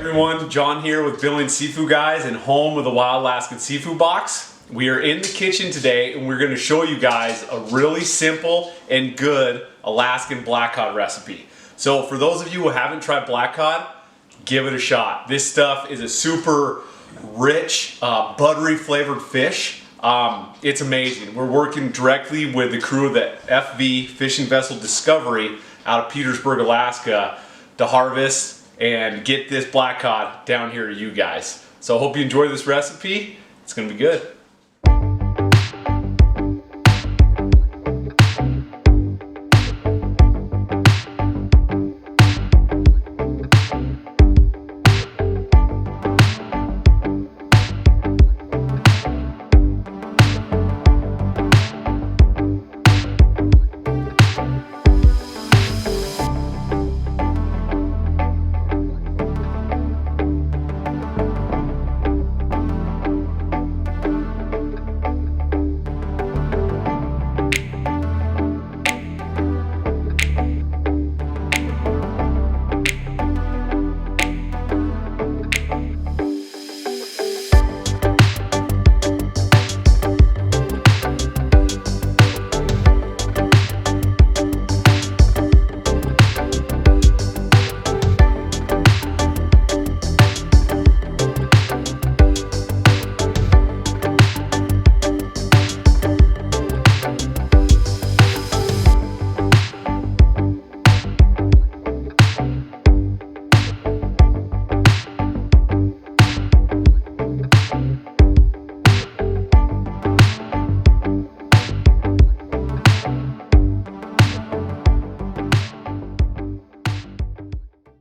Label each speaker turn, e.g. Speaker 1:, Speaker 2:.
Speaker 1: everyone, John here with Billings Seafood Guys and home of the Wild Alaskan Seafood Box. We are in the kitchen today and we're going to show you guys a really simple and good Alaskan black cod recipe. So for those of you who haven't tried black cod, give it a shot. This stuff is a super rich, buttery flavored fish. It's amazing. We're working directly with the crew of the FV Fishing Vessel Discovery out of Petersburg, Alaska to harvest and get this black cod down here to you guys. So I hope you enjoy this recipe. It's gonna be good.